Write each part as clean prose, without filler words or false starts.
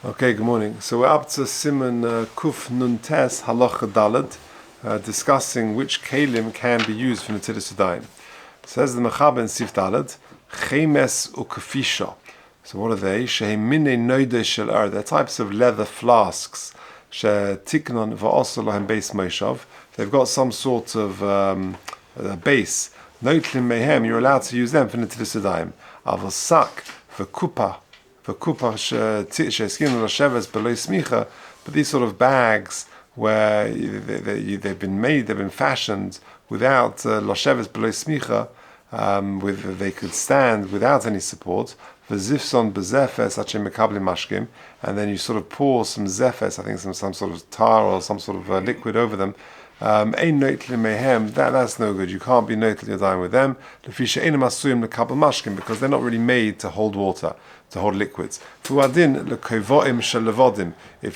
Okay, good morning. So we're up to Siman Kuf Nun Tes Halacha Daled, discussing which Keilim can be used for Netilas Yadayim. Says the Mechaber in Sif Daled, Chemes Ukafisha. So what are they? Shehemine Noide Shel Ar. They're types of leather flasks. Shetiknon Va'osel Lahem Beis Moshav. They've got some sort of base. Noitlim Mehem. You're allowed to use them for Netilas Yadayim. Avos Sak for Kupa. But these sort of bags where they've been fashioned without losheves below smicha, they could stand without any support. And then you sort of pour some zephes, I think some sort of tar or some sort of liquid over them. That's no good. You can't be Netilas Yadayim with them because they're not really made to hold water, to hold liquids. If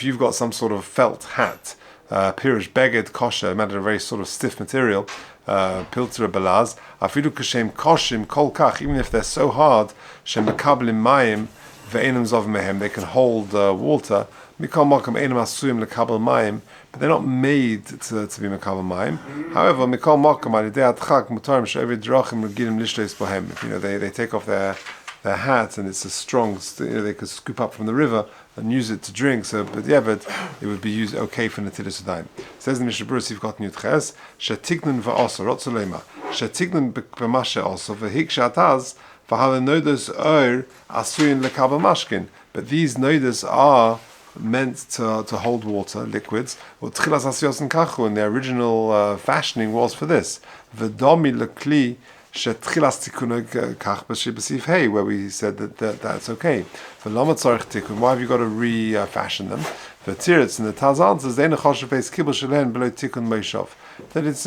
you've got some sort of felt hat, pirish beged kosher, imagine a very sort of stiff material, pilter balaz, afidu kashem koshim kol kach, even if they're so hard, shem mekablim mayim ve'enam zov mehem, they can hold water. Mikol makom enam asuyim lekabel mayim, but they're not made to be mekabel mayim. However, mikol makom al yedei adchak mutarim she'evid drachim regilim lishleis bohem. If they take off their hat and it's a strong, they could scoop up from the river and use it to drink. So, but yeah, but it would be used okay for Netilas Yadayim. Says the Mishnah Berurah, you've got Yud Ches, shetignan va'osa rotzolema, shetignan b'mashe also v'hik shataz v'halenodos or asuyin lekabel mashkin. But these nodos are meant to hold water, liquids. And the original fashioning was for this. V'domi lekli shetchilas tikun kach b'sibasiv hey, where we said that's okay. Why have you got to refashion them? The Tiritz and the Taz answers they nechoshev beis kibul shelen below tikun meishav. That it's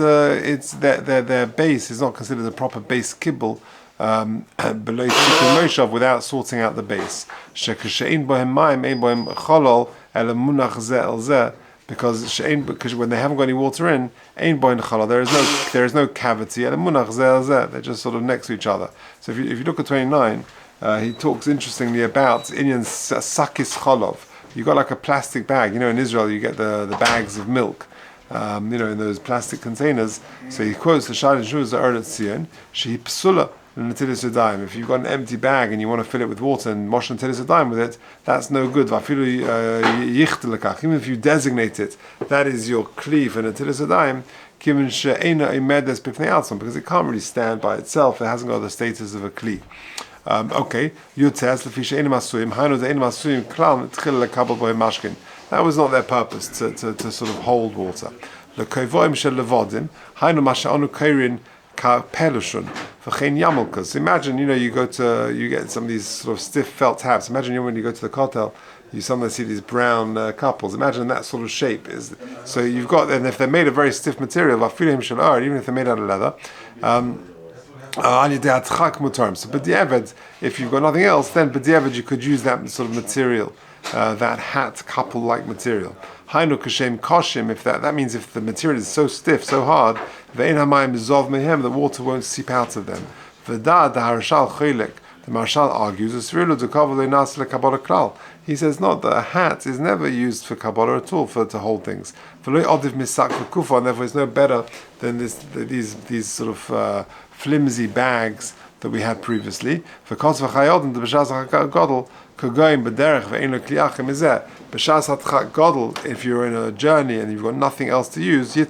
their base is not considered a proper base kibul below tikun meishav without sorting out the base. Shekashein bohem mayim ein bohem cholol ele munach zeh el zeh. Because when they haven't got any water in, ein boin challah, there is no cavity. They're just sort of next to each other. So if you look at 29, he talks interestingly about inyan sakis cholov. You got like a plastic bag. In Israel you get the bags of milk. In those plastic containers. So he quotes the Shad and Shuz the Eretz Tzion. Shehi psula. Netilas Yadayim. If you've got an empty bag and you want to fill it with water and wash Netilas Yadayim with it, that's no good. Even if you designate it, that is your kli for Netilas Yadayim, because it can't really stand by itself. It hasn't got the status of a kli. Okay. That was not their purpose to sort of hold water. Imagine, you get some of these sort of stiff felt hats. Imagine when you go to the kotel, you sometimes see these brown couples. Imagine that sort of shape. So you've got, and if they're made of very stiff material, even if they're made out of leather, so b'diavad, if you've got nothing else, then b'diavad you could use that sort of material, that hat couple-like material. Hainu kashem koshim, if that means if the material is so stiff, so hard, ve'en hamayim zov mehem, the water won't seep out of them. V'da the harashal choylek, the marshal argues, he says not that a hat is never used for kabbalah at all, to hold things. And therefore it's no better than these sort of flimsy bags that we had previously. For if you're in a journey and you've got nothing else to use, you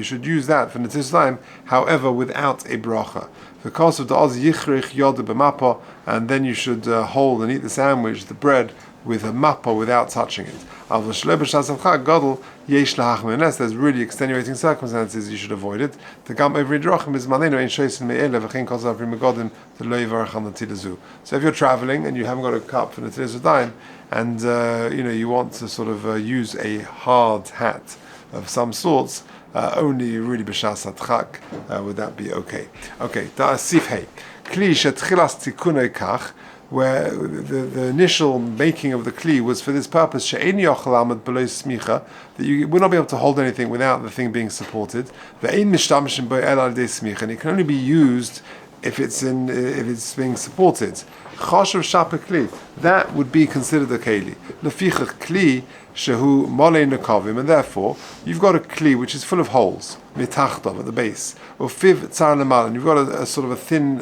should use that for Netilas Yadayim, however, without a bracha. Because of the oz yichrich yoda b'mapa, and then you should hold and eat the sandwich, the bread, with a mappa without touching it. Unless there's really extenuating circumstances, you should avoid it. So if you're traveling and you haven't got a cup for Netilas Yadayim, and you want to sort of use a hard hat of some sorts, only really b'shas adchak would that be okay. Okay, sif hey kli shetchilas tikunei kach, where the initial making of the kli was for this purpose, she'ein yochel amad below smicha, that you would not be able to hold anything without the thing being supported. Ve'ein mishtamishim bo el al dei smicha, and it can only be used if it's being supported. Chashav shapa kli, that would be considered a keli. Lefichach kli shehu mole nekavim, and therefore you've got a kli which is full of holes mitachtov at the base, or fiv tzar lemal, and you've got a sort of a thin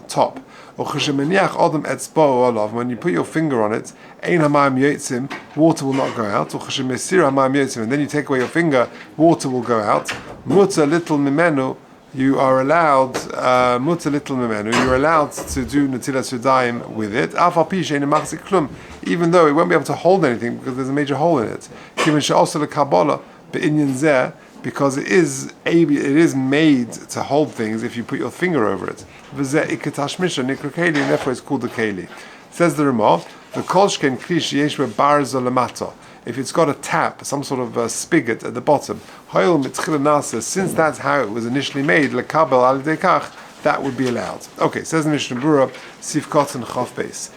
top. Or cheshemeniach adam etzbo olav, when you put your finger on it, ein hamayim yotzim, water will not go out. Or cheshemesir hamayim yotzim, and then you take away your finger, water will go out. Muta little mimenu, you are allowed muta little mimenu, you're allowed to do Netilas Yadayim with it. Afal pi she'ein machzik klum, even though it won't be able to hold anything because there's a major hole in it. Kiven she'osa lekabala be'inyan zeh, because it is made to hold things if you put your finger over it. V'zeh iketash misha nikra keli, and therefore it's called the keli. Says the Ramah, the kolshken kli sheyesh barza lamata, if it's got a tap, some sort of spigot at the bottom, since that's how it was initially made, that would be allowed. Okay, says the Mishnah Berurah, Sifkot and Chof Beis,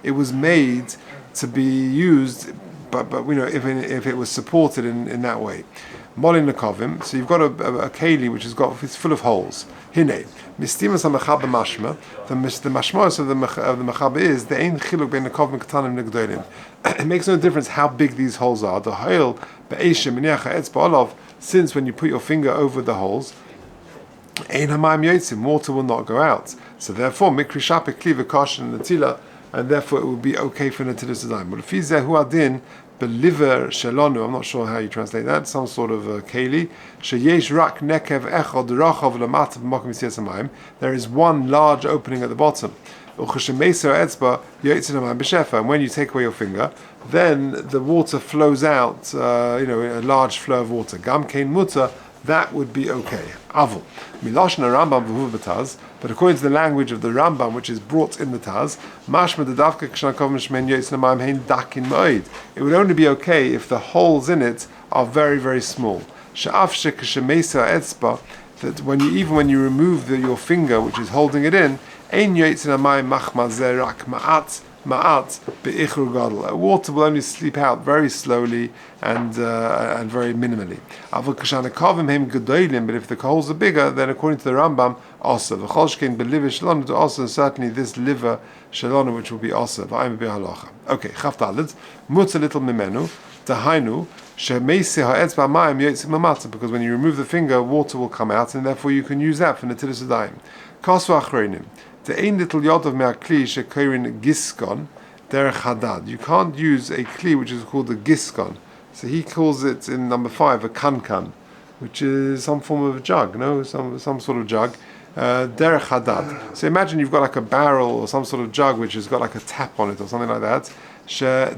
it was made to be used, but if it was supported in that way. Molin Nekovim, so you've got a keli which it's full of holes. Hine, mistimas ha-mechaba mashma, the mashmos of the mechaba is the ein chiluk ben nekovim ketanim negdolim. It makes no difference how big these holes are. The hoil be'eshem miniach ha'etzba olav, since when you put your finger over the holes, ein hamayim yotzim, water will not go out. So therefore, mikri shapik kli v'kashen netila, and therefore it would be okay for Netilas Yadayim. But if he's hu adin beliver shelonu, I'm not sure how you translate that, some sort of keli, sheyesh rak nekev echad rachav lamata b'makom yitzias hamayim, there is one large opening at the bottom. Ucheshemeser etzba yotzin hamayim b'shefa, and when you take away your finger, then the water flows out, a large flow of water. Gam kein muta, that would be okay. Avul. Milashna Rambam v'hu b'taz, but according to the language of the Rambam, which is brought in the Taz, mashma dedavka k'shnakov m'shmen yotzin hamayim hein dakin moed. It would only be okay if the holes in it are very, very small. She'af she'k'shemesa etzba, that when you remove your finger, which is holding it in, ein yotzin hamayim machma zerak ma'at be'ichru gadol. Water will only sleep out very slowly and very minimally. Avol k'shanakavim hem gedolim, but if the holes are bigger, then according to the Rambam, also the cholshkein beliver shalonu to also certainly this liver shalonu, which will be also v'ayim b'halacha. Okay, chaf daled mutz little mimenu dahainu shemeisi ha'etzba mayim yotzim mamata, because when you remove the finger, water will come out, and therefore you can use that for Netilas Yadayim. Kasu achronim. The ein little yod of me'akli shekorin giskon derech hadad. You can't use a kli which is called a giskon. So he calls it in number 5 a kankan, which is some form of a jug, some sort of jug. Derech hadad. So imagine you've got like a barrel or some sort of jug which has got like a tap on it or something like that.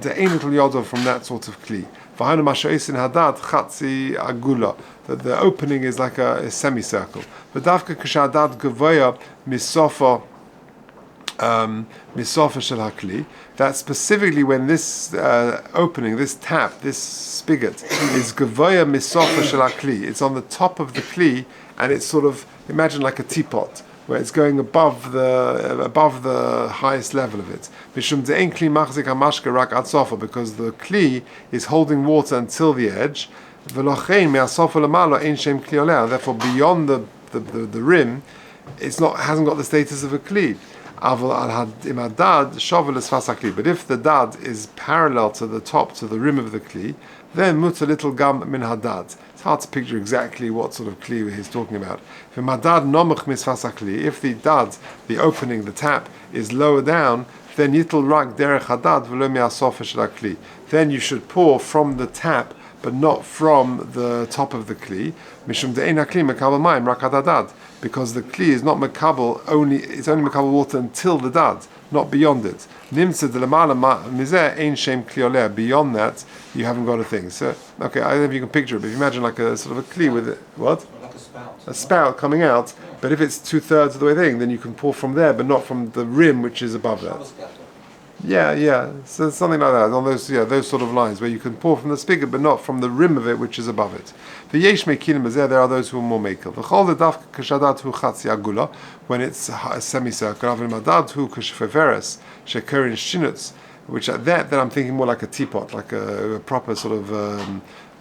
The ein little yod from that sort of kli. V'hainu masha'esin hadad chatzi agula. The opening is like a semicircle. But dafka k'shadad gavoya misofa shel hakli, that specifically when this opening, this tap, this spigot is gavoya misofa shel hakli, it's on the top of the kli, and it's sort of, imagine like a teapot where it's going above the highest level of it. Mishum de'en kli machzik hamashka rak ad sofa, because the kli is holding water until the edge. V'lochein me'asofa lamalo ein shem kli oleh, therefore beyond the rim, hasn't got the status of a kli. But if the dad is parallel to the top, to the rim of the kli, then muta little gam min hadad. It's hard to picture exactly what sort of kli he's talking about. If the dad, the opening, the tap, is lower down, then yitl rak derech hadad v'lo mi'asofa shel hakli. Then you should pour from the tap, but not from the top of the kli. Mishum de'ein hakli mekabel mayim rak hadad. Because the kli is not makabel, it's only makabel water until the dad, not beyond it. Nimtza de lamala mizeh ein shem kli oleh. Beyond that, you haven't got a thing. So, okay, I don't know if you can picture it, but if you imagine like a sort of a kli with it, what? Like a spout. A spout coming out, but if it's 2/3 of the way thing, then you can pour from there, but not from the rim which is above that. Yeah. So something like that, on those sort of lines where you can pour from the spigot, but not from the rim of it, which is above it. The yesh mekilim is there are those who are more makel. The chol the dafka kashadat hu chatzi agula, when it's a semicircle. Avim madad hu kashfeveres shekerin shinutz, which at that, then I'm thinking more like a teapot, like a proper sort of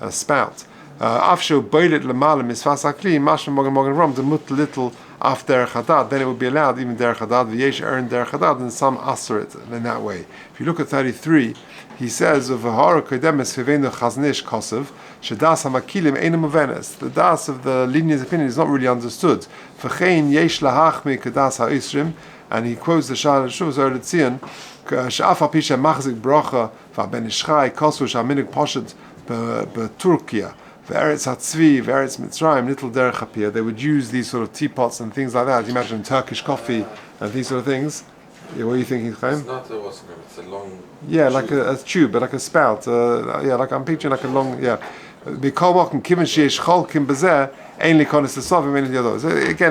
a spout. Afshu boilet lemala misfas akli mashma mogen ram to mut little af derech hadad, then it would be allowed even derech hadad v'yesh earn derech hadad, and some asser it in that way. If you look at 33, he says of v'hara kodemes v'veinu chaznish kosev shedas hamakilim einu muvenes. The das of the lenient opinion is not really understood. V'chein yesh lahachmi kedas ha'isrim, and he quotes the Shah Shuvas Orach she'af apisha machzik bracha v'ben ishchai kosu sha'minik poshet beTurkia. Ve'eretz Hatzvi, Ve'eretz Mitzrayim, little derech hapir. They would use these sort of teapots and things like that. You imagine Turkish coffee and these sort of things. Yeah, what are you thinking, Chaim? It's not a wasn't it's a long. Yeah, tube. Like a tube, but like a spout. Like I'm picturing like a long. Yeah. Again,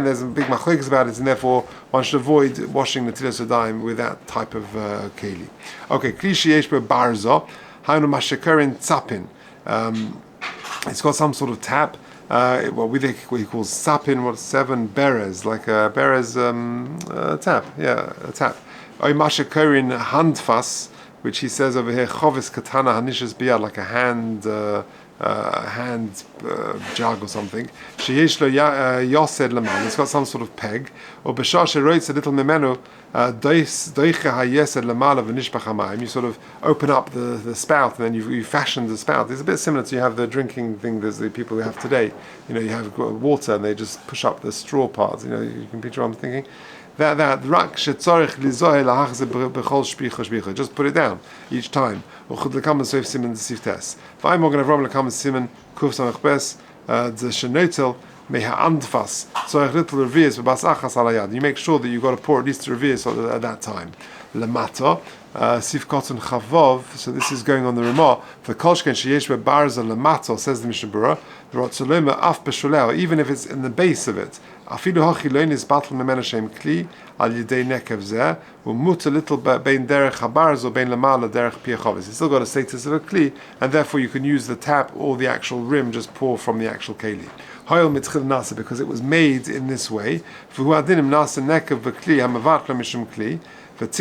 there's a big machlokes about it, and therefore one should avoid washing the Netilas Yadayim with that type of Keilim. Okay, Kli sheyesh barzo, hainu mashakarin tzapin. It's got some sort of tap. What he calls sapin, 7 beres, like a beres tap. Yeah, a tap. Oy mashakarin handfas, which he says over here, chovis katana hanishas biyad, like a hand jug or something. Sheyesh lo yosed laman. It's got some sort of peg. Or b'shah sheroitz a little memenu doiche hayesed lamala v'nishbach hamayim. You sort of open up the spout and then you fashion the spout. It's a bit similar to you have the drinking thing. There's the people we have today. You have water and they just push up the straw parts. You can picture what I'm thinking. That rak shetzorich lizohe lahachze bechol shpicha shpicha. Just put it down each time. Uchud lekam soif simen siftes. V'ayim morgan avram lekam simen kuf samach bes the shenotel meha andfas. Tzorich little revius v'bas achas alayad. You make sure that you got to pour at least a revius at that time. Lemata sif koton chavov. So this is going on the Ramah. For kolshken sheyesh bebarza lemata, says the Mishnah Berurah. Rotzolema af b'shuleo, even if it's in the base of it. Afilu hachiloin is battle memena shem kli al yidei nekev zeh umut a little bein derech habarz or bein lamala derech piachovis. It's still got a status of a kli, and therefore you can use the tap or the actual rim, just pour from the actual keli. Hoyel mitchil nasa, because it was made in this way. V'hu adinim nasa nekev v'kli hamavat lemishum kli. It's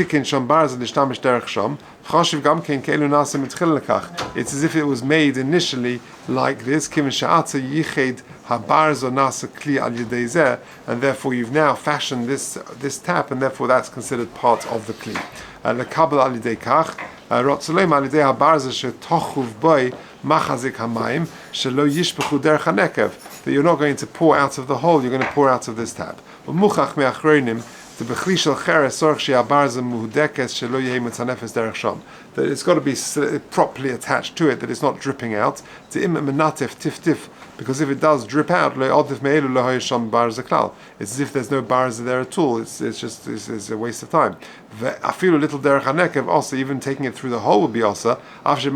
as if it was made initially like this, and therefore you've now fashioned this tap, and therefore that's considered part of the kli. That you're not going to pour out of the hole, you're going to pour out of this tap. That it's got to be properly attached to it, that it's not dripping out. Because if it does drip out, it's as if there's no barza there at all. It's a waste of time. I feel a little derech hanekev also, even taking it through the hole would be also, even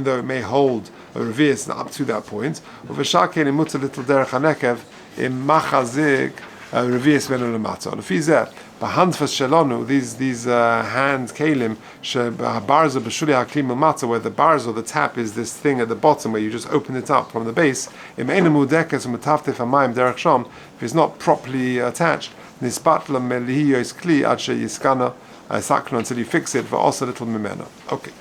though it may hold a revius up to that point. A little derech hanekev in machazik revius ben ulamata. Lefizeh b'handfas shelonu, these hand keilim barza b'shuli haklim ulamata, where the barza or the tap is this thing at the bottom where you just open it up from the base. Im einu mudekes u'metaftif hamayim derech sham, if it's not properly attached, nisbatla melihiyos kli ad sheyiskana sakno, until you fix it for also little mimena. Okay.